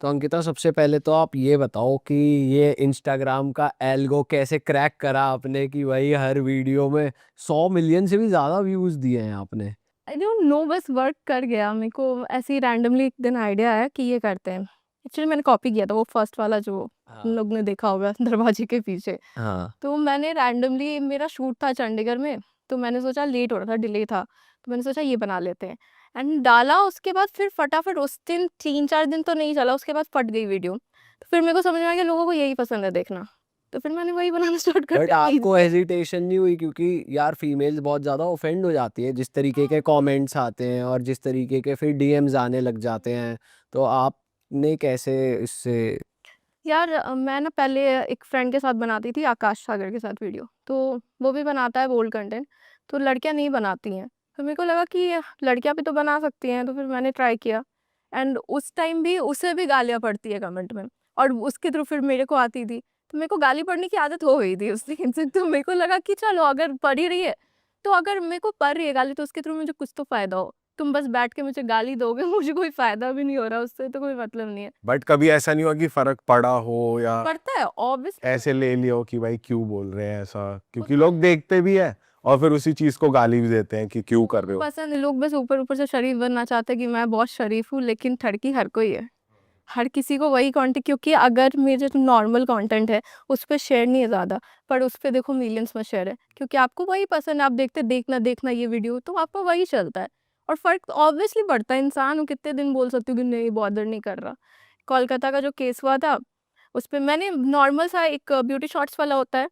तो अंकिता, सबसे पहले तो आप ये बताओ कि ये इंस्टाग्राम का एल्गो कैसे क्रैक करा आपने कि भाई हर वीडियो में 100 मिलियन से भी ज्यादा व्यूज दिए हैं आपने। आई डोंट नो, बस वर्क कर गया मेरे को। ऐसे ही रैंडमली एक दिन आइडिया आया कि ये करते हैं। एक्चुअली मैंने कॉपी किया था वो फर्स्ट वाला जो तुम हाँ। लोग ने देखा होगा दरवाजे के पीछे। हाँ। तो मैंने रैंडमली, मेरा शूट था चंडीगढ़ में, तो मैंने सोचा लेट हो रहा था, डिले था, तो मैंने सोचा ये बना लेते हैं। एंड डाला, उसके बाद फिर फटाफट उस दिन 3-4 दिन तो नहीं चला, उसके बाद फट गई वीडियो। तो फिर मेरे को समझ में आ गया लोगों को यही पसंद है देखना, तो फिर मैंने वही बनाना स्टार्ट कर बट दिया आपको easy है। हेजिटेशन नहीं हुई? क्योंकि यार फीमेल्स बहुत ज्यादा ऑफेंड हो जाती है जिस तरीके के कमेंट्स आते हैं और जिस तरीके के फिर डीएम्स आने लग जाते हैं। तो आपने कैसे इससे? यार मैं ना पहले एक फ्रेंड के साथ बनाती थी, आकाश सागर के साथ वीडियो, तो वो भी बनाता है बोल्ड कंटेंट, तो लड़कियां नहीं बनाती हैं। तो मेरे को लगा कि लड़कियां भी तो बना सकती हैं, तो फिर मैंने ट्राई किया। एंड उस टाइम भी उसे भी गालियां पड़ती है कमेंट में, और उसके थ्रू फिर मेरे को आती थी, तो मेरे को गाली पड़ने की आदत हो गई थी उस दिन से। तो मेरे को लगा कि चलो अगर पढ़ ही रही है, तो अगर मेरे को पढ़ रही है गाली, तो उसके थ्रू मुझे कुछ तो फायदा हो। तुम बस बैठ के मुझे गाली दोगे, मुझे कोई फायदा भी नहीं हो रहा उससे, तो कोई मतलब नहीं है। बट कभी ऐसा नहीं हुआ कि फर्क पड़ा हो या पड़ता है ऑब्वियसली। ऐसे ले लिया हो कि भाई क्यों बोल रहे हैं ऐसा, क्योंकि लोग देखते भी है और फिर उसी चीज को गाली भी देते हैं कि क्यों कर रहे हो। पसंद है, लोग बस ऊपर ऊपर से शरीफ बनना चाहते हैं कि मैं बहुत शरीफ हूँ, लेकिन ठड़की हर कोई है। हर किसी को वही कंटेंट, क्योंकि अगर मेरे जो नॉर्मल कंटेंट है उस पर शेयर नहीं है ज़्यादा, पर उस पर देखो मिलियंस में शेयर है, क्योंकि आपको वही पसंद है, आप देखते देखना देखना ये वीडियो, तो आपका वही चलता है। और फर्क ऑब्वियसली पड़ता है, इंसान हूँ, कितने दिन बोल सकती हूँ कि नहीं बॉदर नहीं कर रहा। कोलकाता का जो केस हुआ था, उस पर मैंने नॉर्मल सा एक ब्यूटी शॉर्ट्स वाला होता है,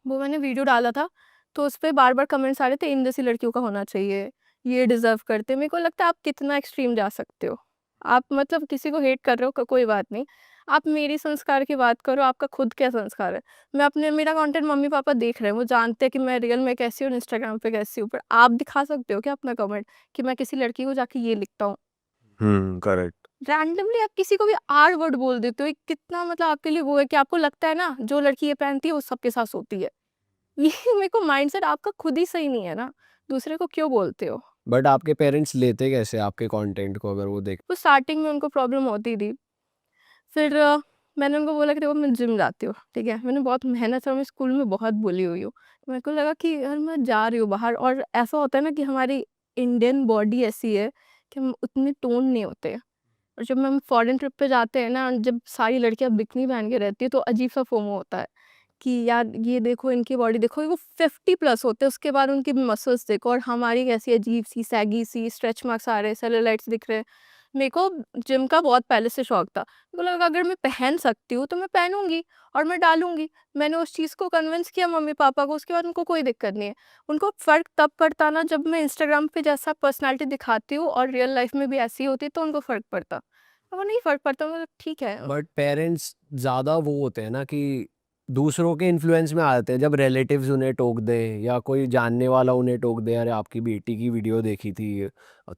वो मैंने वीडियो डाला था। तो उस पे बार-बार कमेंट्स आ रहे थे, इन जैसी लड़कियों का होना चाहिए, ये डिज़र्व करते हैं। मेरे को लगता है आप कितना एक्सट्रीम जा सकते हो। आप मतलब किसी को हेट कर रहे हो कोई बात नहीं। आप मेरी संस्कार की बात करो, आपका खुद क्या संस्कार है? मैं अपने, मेरा कंटेंट मम्मी-पापा देख रहे हैं, वो जानते हैं कि मैं रियल में कैसी हूँ और इंस्टाग्राम पे कैसी हूँ। पर आप दिखा सकते हो क्या अपना कमेंट कि मैं किसी लड़की को जाके ये लिखता हूँ? करेक्ट। रैंडमली आप किसी को भी आर वर्ड बोल देते हो, ये कितना मतलब आपके लिए वो है कि आपको लगता है ना जो लड़की ये पहनती है वो सबके साथ सोती है। ये मेरे को माइंडसेट आपका खुद ही सही नहीं है ना, दूसरे को क्यों बोलते हो? बट आपके पेरेंट्स लेते कैसे आपके कंटेंट को अगर वो देख? तो स्टार्टिंग में उनको प्रॉब्लम होती थी। फिर मैंने उनको बोला कि देखो मैं जिम जाती हूँ, ठीक है? मैंने बहुत मेहनत से, मैं स्कूल में बहुत बुली हुई हूँ। तो मेरे को लगा कि यार मैं जा रही हूँ बाहर, और ऐसा होता है ना कि हमारी इंडियन बॉडी ऐसी है कि हम उतने टोन नहीं होते। और जब हम फॉरेन ट्रिप पे जाते हैं ना, जब सारी लड़कियाँ बिकिनी पहन के रहती है, तो अजीब-सा फोमो होता है कि यार ये देखो, इनकी बॉडी देखो, वो 50 प्लस होते हैं, उसके बाद उनके मसल्स देखो, और हमारी कैसी अजीब-सी, सैगी-सी, स्ट्रेच मार्क्स आ रहे हैं, सेलुलाइट्स दिख रहे हैं। मेरे को जिम का बहुत पहले से शौक था। मेरे को लगा अगर मैं पहन सकती हूँ, तो मैं पहनूँगी और मैं डालूँगी। मैंने उस चीज़ को कन्विंस किया मम्मी-पापा को, उसके बाद उनको कोई दिक्कत नहीं है। उनको फ़र्क तब पड़ता ना जब मैं इंस्टाग्राम पे जैसा पर्सनैलिटी दिखाती हूँ और रियल लाइफ़ में भी ऐसी होती, तो उनको फ़र्क पड़ता। वो नहीं फ़र्क पड़ता, मतलब ठीक है। बट पेरेंट्स ज़्यादा वो होते हैं ना कि दूसरों के इन्फ्लुएंस में आ जाते हैं। जब रिलेटिव्स उन्हें टोक दें या कोई जानने वाला उन्हें टोक दे, अरे आपकी बेटी की वीडियो देखी थी,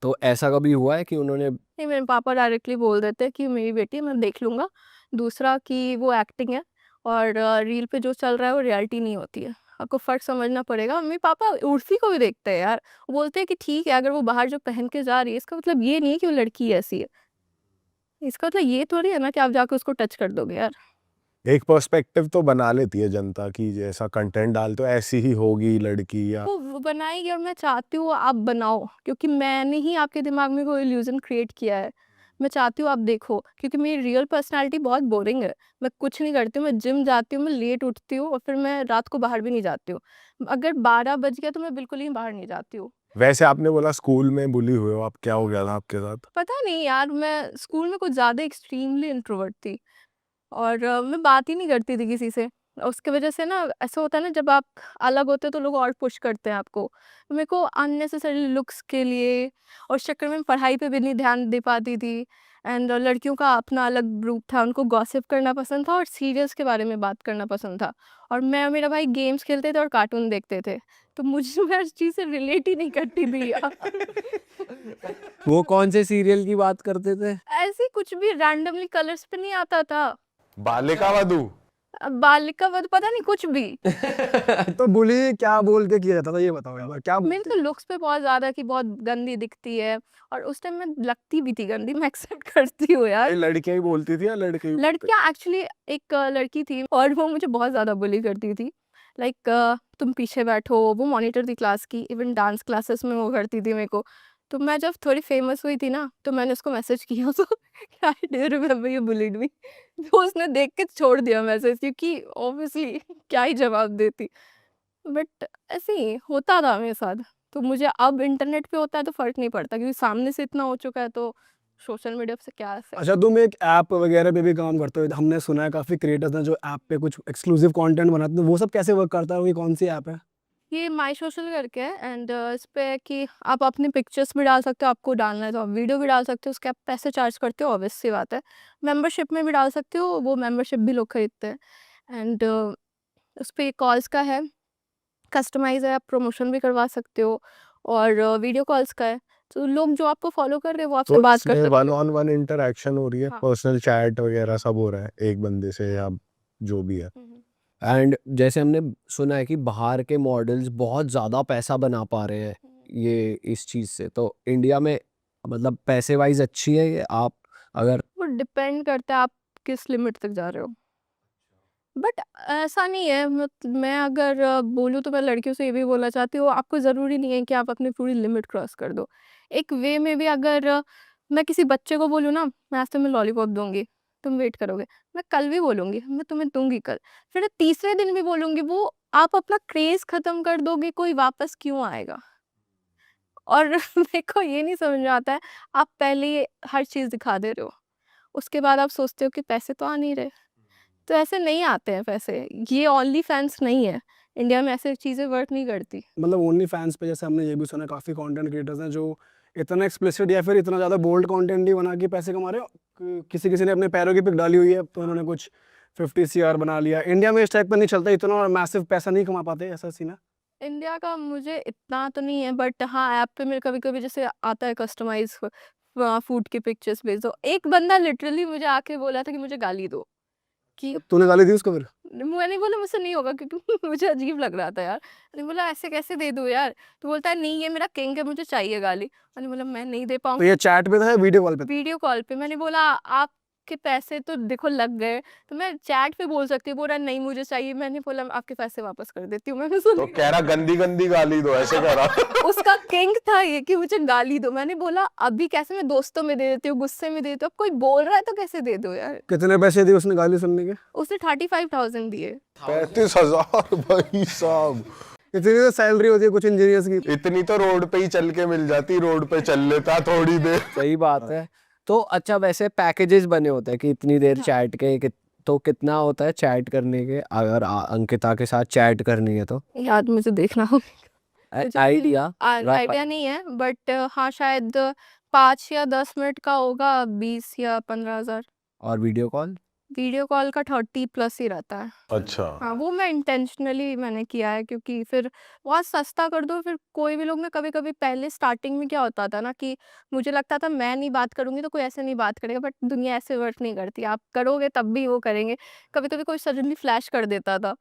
तो ऐसा कभी हुआ है कि उन्होंने? नहीं, मेरे पापा डायरेक्टली बोल देते हैं कि मेरी बेटी है, मैं देख लूँगा। दूसरा कि वो एक्टिंग है, और रील पे जो चल रहा है वो रियलिटी नहीं होती है। आपको फ़र्क समझना पड़ेगा। मम्मी-पापा उर्फ़ी को भी देखते हैं यार। वो बोलते हैं कि ठीक है, अगर वो बाहर जो पहन के जा रही है, इसका मतलब ये नहीं है कि वो लड़की ऐसी है। इसका मतलब ये थोड़ी है ना कि आप जाके उसको टच कर दोगे यार। एक पर्सपेक्टिव तो बना लेती है जनता की जैसा कंटेंट डालते हो ऐसी ही होगी लड़की या वो बनाएगी, और मैं चाहती हूँ आप बनाओ, क्योंकि मैंने ही आपके दिमाग में वो इल्यूज़न क्रिएट किया है। मैं चाहती हूँ आप देखो, क्योंकि मेरी रियल पर्सनैलिटी बहुत बोरिंग है। मैं कुछ नहीं करती हूँ, मैं जिम जाती हूँ, मैं लेट उठती हूँ, और फिर मैं रात को बाहर भी नहीं जाती हूँ। अगर 12 बज गया तो मैं बिल्कुल ही बाहर नहीं जाती हूँ। वैसे आपने बोला स्कूल में बुली हुए हो आप, क्या हो गया था आपके साथ? पता नहीं यार, मैं स्कूल में कुछ ज़्यादा एक्सट्रीमली इंट्रोवर्ट थी, और मैं बात ही नहीं करती थी किसी से। उसकी वजह से ना ऐसा होता है ना, जब आप अलग होते हो तो लोग और पुश करते हैं आपको। मेरे को अननेसेसरी लुक्स के लिए, और उस चक्कर में पढ़ाई पे भी नहीं ध्यान दे पाती थी। एंड लड़कियों का अपना अलग ग्रुप था, उनको गॉसिप करना पसंद था और सीरियल्स के बारे में बात करना पसंद था। और मैं और मेरा भाई गेम्स खेलते थे और कार्टून देखते थे। तो मुझे मैं उस चीज़ से रिलेट ही नहीं करती थी यार। वो कौन से सीरियल की बात करते थे? ऐसे ही कुछ भी रैंडमली कलर्स पे नहीं आता था। बालिका वधू। अब बालिका वध पता नहीं कुछ भी। तो बुली क्या बोल के किया जाता था ये बताओ एक बार, क्या मेरे बोलते तो लुक्स पे बहुत ज़्यादा कि बहुत गंदी दिखती है, और उस टाइम मैं लगती भी थी गंदी, मैं एक्सेप्ट करती हूँ यार। ये लड़कियां ही बोलती थी या लड़के ही बोलते लड़कियाँ एक्चुअली एक लड़की थी और वो मुझे बहुत ज़्यादा बुली करती थी। लाइक तुम पीछे बैठो, वो मॉनिटर थी क्लास की, इवन डांस क्लासेस में वो करती थी मेरे को। तो मैं जब थोड़ी फेमस हुई थी ना, तो मैंने उसको मैसेज किया तो I do remember you bullied me. तो उसने देख के छोड़ दिया मैसेज, क्योंकि ऑब्वियसली क्या ही जवाब देती। बट ऐसे ही होता था मेरे साथ। तो मुझे अब इंटरनेट पे होता है तो फ़र्क नहीं पड़ता, क्योंकि सामने से इतना हो चुका है, तो सोशल मीडिया से क्या इफ़ेक्ट। अच्छा तुम एक ऐप वगैरह पे भी काम करते हो, हमने सुना है काफ़ी क्रिएटर्स हैं जो ऐप पे कुछ एक्सक्लूसिव कंटेंट बनाते हैं, तो वो सब कैसे वर्क करता है, वो कौन सी ऐप है? ये माई सोशल करके है, एंड इस पे है कि आप अपनी पिक्चर्स भी डाल सकते हो, आपको डालना है तो आप वीडियो भी डाल सकते हो, उसके आप पैसे चार्ज करते हो, ऑब्वियस सी बात है। मेंबरशिप में भी डाल सकते हो, वो मेंबरशिप भी लोग खरीदते हैं। एंड उस पे कॉल्स का है, कस्टमाइज़ है, आप प्रमोशन भी करवा सकते हो, और वीडियो कॉल्स का है, तो लोग जो आपको फॉलो कर रहे हैं वो आपसे तो बात कर इसमें सकते वन हैं। ऑन वन इंटरेक्शन हो रही है, हाँ। पर्सनल चैट वगैरह सब हो रहा है एक बंदे से या जो भी है। एंड जैसे हमने सुना है कि बाहर के मॉडल्स बहुत ज़्यादा पैसा बना पा रहे हैं ये इस चीज़ से, तो इंडिया में मतलब पैसे वाइज अच्छी है ये, आप अगर वो डिपेंड करता है आप किस लिमिट तक जा रहे हो। बट ऐसा नहीं है, मैं अगर बोलूँ तो मैं लड़कियों से ये भी बोलना चाहती हूँ, आपको ज़रूरी नहीं है कि आप अपनी पूरी लिमिट क्रॉस कर दो। एक वे में भी अगर मैं किसी बच्चे को बोलूँ ना, मैं आज तुम्हें लॉलीपॉप दूँगी, तुम वेट करोगे। मैं कल भी बोलूँगी, मैं तुम्हें दूँगी कल। फिर तीसरे दिन भी बोलूँगी, वो आप अपना क्रेज़ ख़त्म कर दोगे, कोई वापस क्यों आएगा? और मेरे को ये नहीं समझ में आता है, आप पहले ही हर चीज़ दिखा दे रहे हो, उसके बाद आप सोचते हो कि पैसे तो आ नहीं रहे। तो ऐसे नहीं आते हैं पैसे, ये ओनली फैन्स नहीं है, इंडिया में ऐसी चीज़ें वर्क नहीं करती। मतलब ओनली फैंस पे जैसे हमने ये भी सुना है काफ़ी कंटेंट क्रिएटर्स हैं जो इतना एक्सप्लिसिट या फिर इतना ज़्यादा बोल्ड कंटेंट नहीं बना के पैसे कमा रहे हो, किसी किसी ने अपने पैरों की पिक डाली हुई है तो उन्होंने कुछ 50 CR बना लिया। इंडिया में इस टाइप का नहीं चलता, इतना मैसिव पैसा नहीं कमा पाते, ऐसा सीन है। इंडिया का मुझे इतना तो नहीं है, बट हाँ, ऐप पे मेरे कभी-कभी जैसे आता है कस्टमाइज़ फूड की पिक्चर्स भेज दो। एक बंदा लिटरली मुझे आके बोला था कि मुझे गाली दो, कि तूने गाली दी उसको फिर? मैंने बोला मुझसे नहीं होगा, क्योंकि मुझे अजीब लग रहा था यार। मैंने बोला ऐसे कैसे दे दूँ यार? तो बोलता है नहीं, ये मेरा किंग है, मुझे चाहिए गाली। मैंने बोला मैं नहीं दे तो पाऊँगी। ये चैट पे था या वीडियो कॉल पे था? वीडियो कॉल पे। मैंने बोला आपके पैसे तो देखो लग गए, तो मैं चैट पे बोल सकती हूँ। बोल रहा नहीं मुझे चाहिए। मैंने बोला आपके पैसे वापस कर देती हूँ। मैंने तो सुन कह रहा गंदी गंदी गाली दो, ऐसे कह रहा। उसका किंग था ये कि मुझे गाली दो। मैंने बोला अभी कैसे, मैं दोस्तों में दे देती हूँ, गुस्से में दे देती हूँ, अब कोई बोल रहा है तो कैसे दे दो यार। कितने पैसे दिए उसने गाली सुनने के? उसने 35,000 दिए। 35,000 भाई साहब, इतनी तो सैलरी होती है कुछ इंजीनियर्स की। इतनी तो रोड पे ही चल के मिल जाती, रोड पे चल लेता थोड़ी देर। सही बात है। तो अच्छा वैसे पैकेजेस बने होते हैं कि इतनी देर हाँ। चैट के तो कितना होता है चैट करने के, अगर अंकिता के साथ चैट करनी है तो याद मुझे देखना होगा। मुझे आइडिया आइडिया नहीं है, बट हाँ शायद 5 या 10 मिनट का होगा, 20 या 15,000। और वीडियो कॉल वीडियो कॉल का 30 प्लस ही रहता है। अच्छा, हाँ, वो मैं इंटेंशनली मैंने किया है, क्योंकि फिर बहुत सस्ता कर दो, फिर कोई भी लोग ना, कभी-कभी पहले स्टार्टिंग में क्या होता था ना कि मुझे लगता था मैं नहीं बात करूँगी तो कोई ऐसे नहीं बात करेगा, बट दुनिया ऐसे वर्क नहीं करती। आप करोगे तब भी वो करेंगे। कभी-कभी कोई सडनली फ्लैश कर देता था,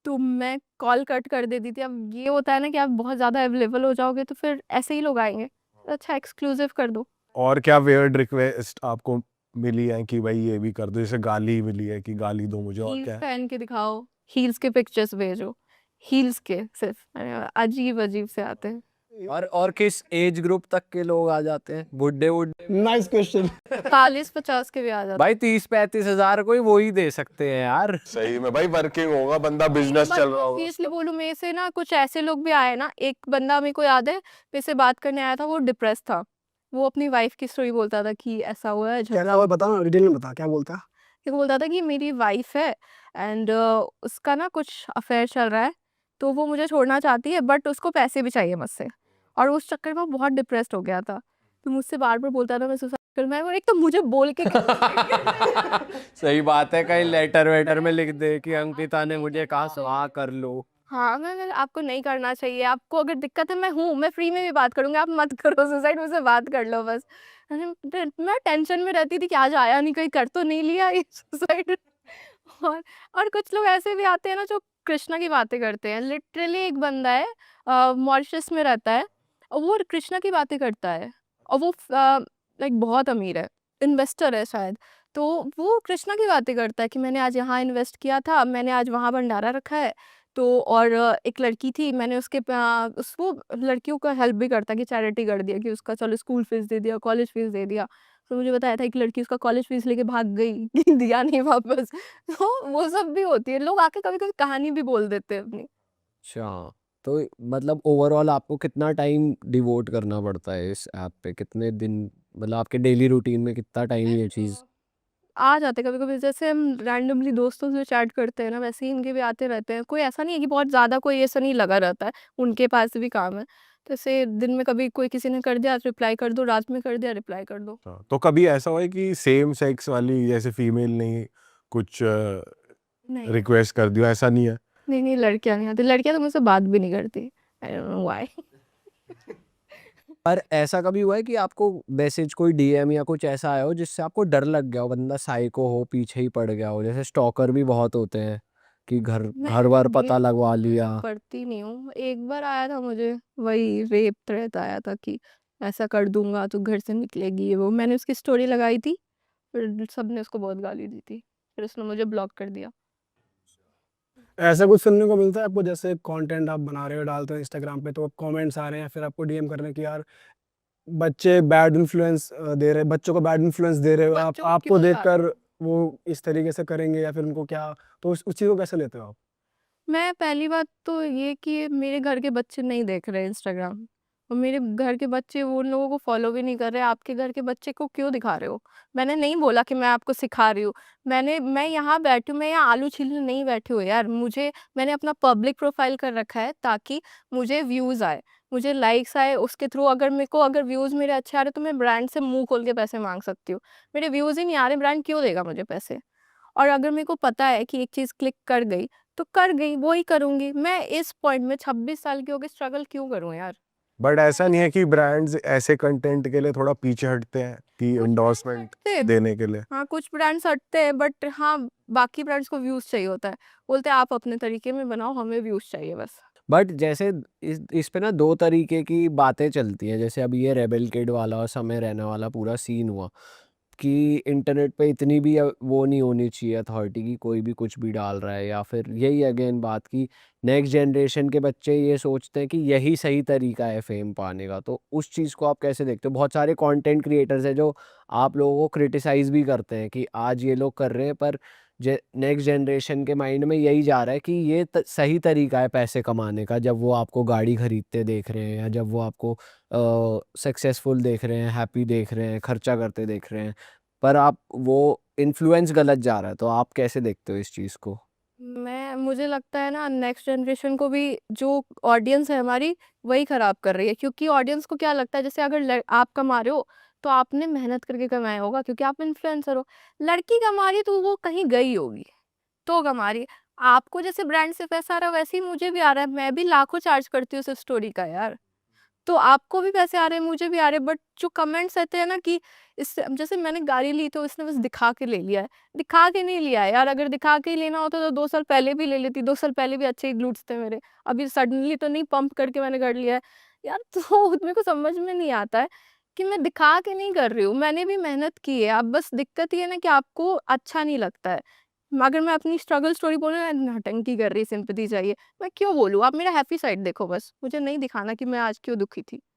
तो मैं कॉल कट कर देती थी। अब ये होता है ना कि आप बहुत ज़्यादा अवेलेबल हो जाओगे तो फिर ऐसे ही लोग आएँगे। तो अच्छा एक्सक्लूसिव कर दो। और क्या वियर्ड रिक्वेस्ट आपको मिली है कि भाई ये भी कर दो, जैसे गाली मिली है कि गाली दो मुझे, और हील्स क्या है? पहन के दिखाओ, हील्स के पिक्चर्स भेजो, हील्स के सिर्फ। अजीब-अजीब से आते हैं। और किस एज ग्रुप तक के लोग आ जाते हैं, बुड्ढे बुड्ढे? Nice question. 40-50 के भी आ जाते भाई 30-35 हजार कोई वो ही दे सकते हैं यार। सही में भाई, वर्किंग होगा बंदा, बिजनेस चल रहा होगा। सीरियसली बोलूं, मेरे से ना कुछ ऐसे लोग भी आए ना। एक बंदा मेरे को याद है, मेरे से बात करने आया था, वो डिप्रेस था। वो अपनी वाइफ की स्टोरी बोलता था कि ऐसा हुआ है, क्या हुआ बता ना, डिटेल में बता क्या बोलता है। ये बोलता था कि मेरी वाइफ है, एंड उसका ना कुछ अफेयर चल रहा है, तो वो मुझे छोड़ना चाहती है, बट उसको पैसे भी चाहिए मुझसे, और उस चक्कर में वो बहुत डिप्रेस्ड हो गया था। तो मुझसे बार बार बोलता था मैं सुसाइड कर, मैं एक तो मुझे बोल के सही बात है, कहीं लेटर वेटर में लिख दे कि अंकिता ने मुझे कहा सुहा कर लो। हाँ, मैं आपको नहीं करना चाहिए, आपको अगर दिक्कत है मैं हूँ, मैं फ्री में भी बात करूँगी, आप मत करो सुसाइड, मुझसे बात कर लो बस। मैं टेंशन में रहती थी कि आज आया नहीं, कहीं कर तो नहीं लिया ये सुसाइड। और और कुछ लोग ऐसे भी आते हैं ना जो कृष्णा की बातें करते हैं। लिटरली एक बंदा है मॉरिशस में रहता है और वो कृष्णा की बातें करता है और वो लाइक बहुत अमीर है, इन्वेस्टर है शायद। तो वो कृष्णा की बातें करता है कि मैंने आज यहाँ इन्वेस्ट किया था, मैंने आज वहाँ भंडारा रखा है। तो और एक लड़की थी, मैंने उसके उसको लड़कियों का हेल्प भी करता है कि चैरिटी कर दिया कि उसका चलो स्कूल फीस दे दिया, कॉलेज फीस दे दिया। तो मुझे बताया था एक लड़की उसका कॉलेज फीस लेके भाग गई कि दिया नहीं वापस। तो वो सब भी होती है, लोग आके कभी कभी कहानी भी बोल देते हैं अपनी। अच्छा, तो मतलब ओवरऑल आपको कितना टाइम डिवोट करना पड़ता है इस ऐप पे? कितने दिन, मतलब आपके डेली रूटीन में कितना टाइम ये चीज़? आ जाते हैं कभी कभी, जैसे हम रैंडमली दोस्तों से चैट करते हैं ना, वैसे ही इनके भी आते रहते हैं। कोई ऐसा नहीं है कि बहुत ज़्यादा कोई ऐसा नहीं लगा रहता है, उनके पास भी काम है। तो ऐसे दिन में कभी कोई किसी ने कर दिया रिप्लाई कर दो, रात में कर दिया रिप्लाई कर दो। हाँ, तो कभी ऐसा हुआ है कि सेम सेक्स वाली जैसे फीमेल ने कुछ नहीं रिक्वेस्ट कर दिया, ऐसा नहीं है? नहीं नहीं, लड़कियां नहीं आती, लड़कियां तो मुझसे बात भी नहीं करती। I don't know why. पर ऐसा कभी हुआ है कि आपको मैसेज, कोई डीएम या कुछ ऐसा आया हो जिससे आपको डर लग गया हो, बंदा साइको हो, पीछे ही पड़ गया हो? जैसे स्टॉकर भी बहुत होते हैं कि घर मैं घर बार ये पता लगवा लिया। पढ़ती नहीं हूँ। एक बार आया था मुझे, वही रेप थ्रेट आया था कि ऐसा कर दूंगा तो घर से निकलेगी, ये वो। मैंने उसकी स्टोरी लगाई थी, फिर सबने उसको बहुत गाली दी थी, फिर उसने मुझे ब्लॉक कर दिया। ऐसा कुछ सुनने को मिलता है आपको, जैसे कंटेंट आप बना रहे हो डालते हो इंस्टाग्राम पे, तो कमेंट्स आ रहे हैं फिर आपको डीएम कर रहे हैं कि यार बच्चे बैड इन्फ्लुएंस दे रहे, बच्चों को बैड इन्फ्लुएंस दे रहे हो आप, बच्चों को आपको क्यों ला रहे देखकर हो? वो इस तरीके से करेंगे या फिर उनको क्या, तो उस चीज़ को कैसे लेते हो आप? मैं पहली बात तो ये कि मेरे घर के बच्चे नहीं देख रहे इंस्टाग्राम, और मेरे घर के बच्चे वो उन लोगों को फॉलो भी नहीं कर रहे। आपके घर के बच्चे को क्यों दिखा रहे हो? मैंने नहीं बोला कि मैं आपको सिखा रही हूँ। मैं यहाँ बैठी हूँ, मैं यहाँ आलू छीलने नहीं बैठी हूँ यार। मैंने अपना पब्लिक प्रोफाइल कर रखा है ताकि मुझे व्यूज़ आए, मुझे लाइक्स आए। उसके थ्रू अगर मेरे को अगर व्यूज़ मेरे अच्छे आ रहे तो मैं ब्रांड से मुँह खोल के पैसे माँग सकती हूँ। मेरे व्यूज़ ही नहीं आ रहे, ब्रांड क्यों देगा मुझे पैसे? और अगर मेरे को पता है कि एक चीज़ क्लिक कर गई, तो कर गई, वो ही करूँगी। मैं इस पॉइंट में 26 साल की हो के स्ट्रगल क्यों करूँ यार? बट ऐसा नहीं है कि ब्रांड्स ऐसे कंटेंट के लिए थोड़ा पीछे हटते हैं कि कुछ ब्रांड्स एंडोर्समेंट हटते हैं, देने के लिए? हाँ, कुछ ब्रांड्स हटते हैं, बट हाँ, बाकी ब्रांड्स को व्यूज़ चाहिए होता है। बोलते हैं आप अपने तरीके में बनाओ, हमें व्यूज़ चाहिए बस। बट जैसे इस पे ना दो तरीके की बातें चलती हैं। जैसे अभी ये रेबेल किड वाला और समय रैना वाला पूरा सीन हुआ कि इंटरनेट पे इतनी भी वो नहीं होनी चाहिए अथॉरिटी की, कोई भी कुछ भी डाल रहा है। या फिर यही अगेन बात की नेक्स्ट जनरेशन के बच्चे ये सोचते हैं कि यही सही तरीका है फेम पाने का। तो उस चीज़ को आप कैसे देखते हो? बहुत सारे कंटेंट क्रिएटर्स हैं जो आप लोगों को क्रिटिसाइज़ भी करते हैं कि आज ये लोग कर रहे हैं, पर नेक्स्ट जनरेशन के माइंड में यही जा रहा है कि ये सही तरीका है पैसे कमाने का। जब वो आपको गाड़ी खरीदते देख रहे हैं या जब वो आपको सक्सेसफुल देख रहे हैं, हैप्पी देख रहे हैं, खर्चा करते देख रहे हैं, पर आप वो इन्फ्लुएंस गलत जा रहा है। तो आप कैसे देखते हो इस चीज़ को? मुझे लगता है ना, नेक्स्ट जनरेशन को भी जो ऑडियंस है हमारी, वही खराब कर रही है। क्योंकि ऑडियंस को क्या लगता है, जैसे अगर आप कमा रहे हो तो आपने मेहनत करके कमाया होगा क्योंकि आप इन्फ्लुएंसर हो। लड़की कमा रही है तो वो कहीं गई होगी तो कमा रही है। आपको जैसे ब्रांड से पैसा आ रहा है वैसे ही मुझे भी आ रहा है। मैं भी लाखों चार्ज करती हूँ उस स्टोरी का यार। तो आपको भी पैसे आ रहे हैं, मुझे भी आ रहे हैं, बट जो कमेंट्स रहते हैं ना कि इससे, जैसे मैंने गाड़ी ली तो इसने बस दिखा के ले लिया है। दिखा के नहीं लिया है यार, अगर दिखा के ही लेना होता तो 2 साल पहले भी ले लेती, 2 साल पहले भी अच्छे ही ग्लूट्स थे मेरे। अभी सडनली तो नहीं पंप करके मैंने कर लिया है। यार तो मेरे को समझ में नहीं आता है कि मैं दिखा के नहीं कर रही हूँ, मैंने भी मेहनत की है। अब बस दिक्कत ये है ना कि आपको अच्छा नहीं लगता है। अगर मैं अपनी स्ट्रगल स्टोरी बोलूँ ना, नौटंकी कर रही, सिंपैथी चाहिए, मैं क्यों बोलूँ? आप मेरा हैप्पी साइड देखो बस, मुझे नहीं दिखाना कि मैं आज क्यों दुखी थी।